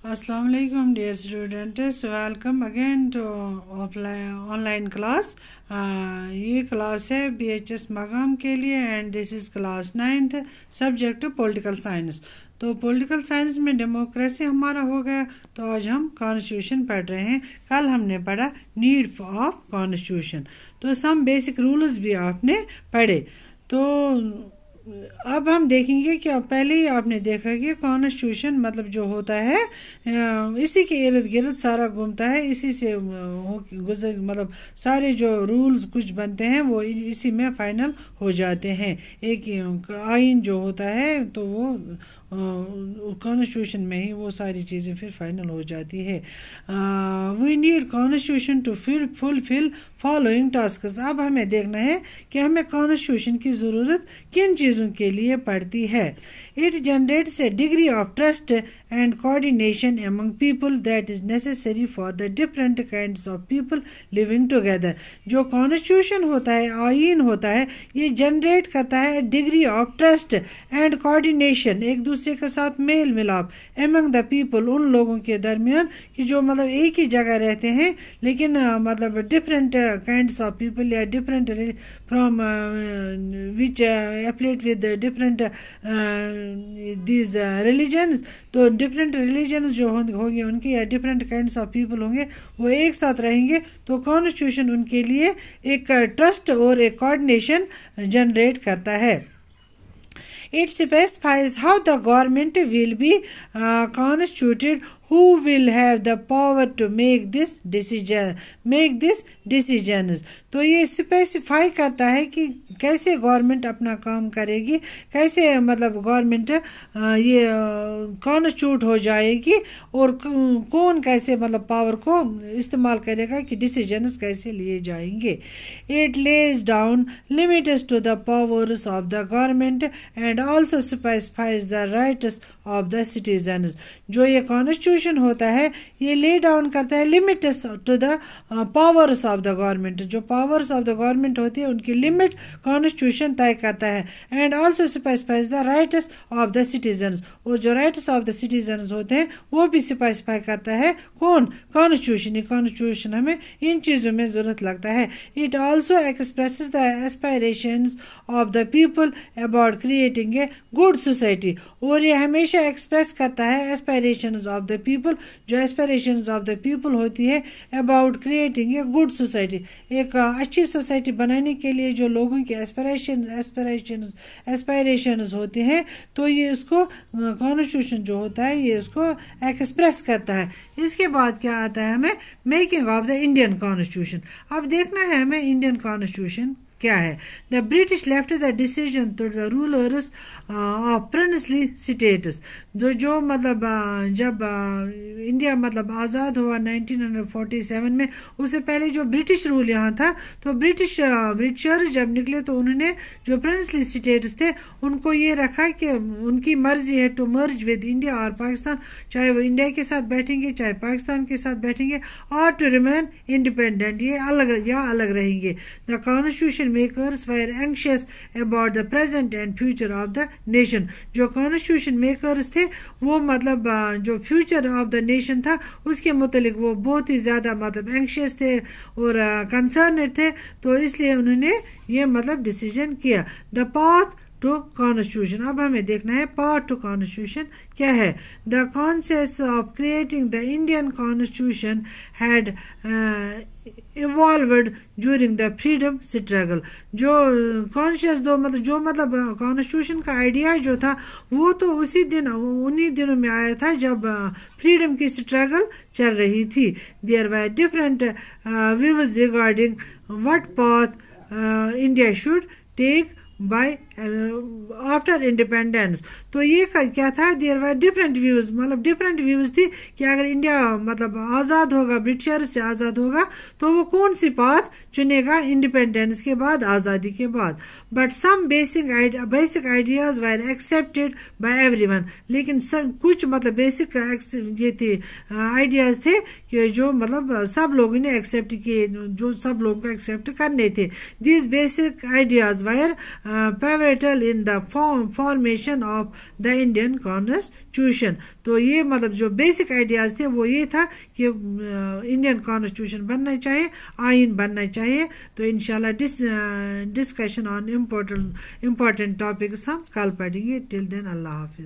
Assalamu alaikum dear students, welcome again to online class. ये class है BHS मकाम के लिए and this is class 9th subject political science. तो political science में डेमोक्रेसी हमारा हो गया, तो आज हम कॉन्स्टिट्यूशन पढ़ रहे हैं। कल हमने पढ़ा नीड ऑफ कॉन्स्टिट्यूशन, तो सम बेसिक रूल्स भी आपने पढ़े। तो अब हम देखेंगे कि पहले ही आपने देखा कि कॉन्स्टिट्यूशन मतलब जो होता है इसी के इर्द गिर्द सारा घूमता है, इसी से गुजर मतलब सारे जो रूल्स कुछ बनते हैं वो इसी में फाइनल हो जाते हैं। एक आइन जो होता है तो वो कॉन्स्टिट्यूशन में ही वो सारी चीज़ें फिर फाइनल हो जाती है। We need constitution to fulfil following tasks. अब हमें देखना है कि हमें कॉन्स्टिट्यूशन की ज़रूरत किन चीज़ों के लिए पड़ती है। It generates A degree of trust and coordination among people that is necessary for the different kinds of people living together. जो कॉन्स्टिट्यूशन होता है, आइन होता है, ये जनरेट करता है degree of trust and coordination, एक दूसरे के साथ मेल मिलाप, अमंग द पीपल, उन लोगों के दरमियान कि जो मतलब एक ही जगह रहते हैं लेकिन मतलब डिफरेंट काइंड्स ऑफ पीपल या different from which affiliate with different these religions. तो डिफरेंट रिलीजन्स जो होंगे उनके या डिफरेंट काइंड्स ऑफ पीपल होंगे वो एक साथ रहेंगे, तो कॉन्स्टिट्यूशन उनके लिए एक ट्रस्ट और एक कोऑर्डिनेशन जनरेट करता है। It specifies how the government will be constituted, who will have the power to make this decisions। तो ये स्पेसिफाई करता है कि कैसे गवर्नमेंट अपना काम करेगी, कैसे मतलब गवर्नमेंट ये कॉन्स्टिट्यूट हो जाएगी और कौन कैसे मतलब पावर को इस्तेमाल करेगा कि डिसीजंस कैसे लिए जाएंगे। It lays down limits to the powers of the government and also specifies the rights of the citizens। जो ये कॉन्स्टिट्यूशन होता है ये ले डाउन करता है limits to the powers of the government. जो पावर्स ऑफ द गवर्नमेंट होती है उनकी लिमिट कॉन्स्टिट्यूशन तय करता है। And also specifies the rights of the citizens, और जो राइट्स ऑफ द सिटीजन्स होते हैं वो भी स्पेसिफाई करता है कौन, कॉन्स्टिट्यूशन। कॉन्स्टिट्यूशन हमें इन चीज़ों में ज़रूरत लगता है। It also expresses the aspirations of the people about creating a good society, और ये हमेशा एक्सप्रेस करता है एस्पायरेशंस ऑफ द पीपल, जो एस्पायरेशंस ऑफ द पीपल होती है about creating a good society, एक अच्छी सोसाइटी बनाने के लिए जो लोगों की एस्पायरेशंस होते हैं, तो ये उसको कॉन्स्टिट्यूशन जो होता है ये उसको एक्सप्रेस करता है। इसके बाद क्या आता है हमें making of the Indian constitution. अब देखना है हमें इंडियन कॉन्स्टिट्यूशन क्या है। The British left the decision to the rulers of princely states. जो मतलब जब इंडिया मतलब आज़ाद हुआ 1947 में, उससे पहले जो ब्रिटिश रूल यहाँ था, तो ब्रिटिशर्स जब निकले तो उन्होंने जो प्रिंसली स्टेट्स थे उनको ये रखा कि उनकी मर्जी है टू मर्ज विद इंडिया और पाकिस्तान, चाहे वो इंडिया के साथ बैठेंगे चाहे पाकिस्तान के साथ बैठेंगे, और टू रिमेन इंडिपेंडेंट, ये अलग रहेंगे। The constitution makers were anxious about the present and future of the nation। जो कॉन्स्टिट्यूशन मेकर्स थे वो मतलब जो फ्यूचर ऑफ द नेशन था उसके मुतालिक वो बहुत ही ज़्यादा मतलब एंशियस थे और कंसर्न थे, तो इसलिए उन्होंने ये मतलब डिसीजन किया। The path to constitution. अब हमें देखना है पाथ टू कॉन्स्टिट्यूशन क्या है। The concept of creating the Indian constitution had evolved during the freedom struggle. जो कॉन्शियस जो मतलब कॉन्स्टिट्यूशन का आइडिया जो था वो तो उन्हीं दिनों में आया था जब फ्रीडम की स्ट्रगल चल रही थी। There were different views regarding what path India should take by after independence. तो ये क्या था, देयर वर डिफरेंट व्यूज़, मतलब डिफरेंट व्यूज़ थी कि अगर इंडिया मतलब आज़ाद होगा, ब्रिटिशर से आज़ाद होगा, तो वो कौन सी पाथ चुनेगा इंडिपेंडेंस के बाद, आज़ादी के बाद। But some basic ideas were accepted by everyone. लेकिन कुछ मतलब बेसिक ये थे आइडियाज़ थे कि जो मतलब सब लोगों ने एक्सेप्ट किए, जो सब लोगों को एक्सेप्ट करने थे। These basic ideas were pivotal in the formation of the Indian Constitution. تو یہ مطلب جو بیسک آئیڈیاز تھے وہ یہ تھا کہ انڈین کانسٹیٹیوشن بننا چاہیے، آئین بننا چاہیے. تو انشاءاللہ ڈسکشن آن امپورٹنٹ ٹاپکس ہم کل پڑھیں گے. ٹل دین اللہ حافظ.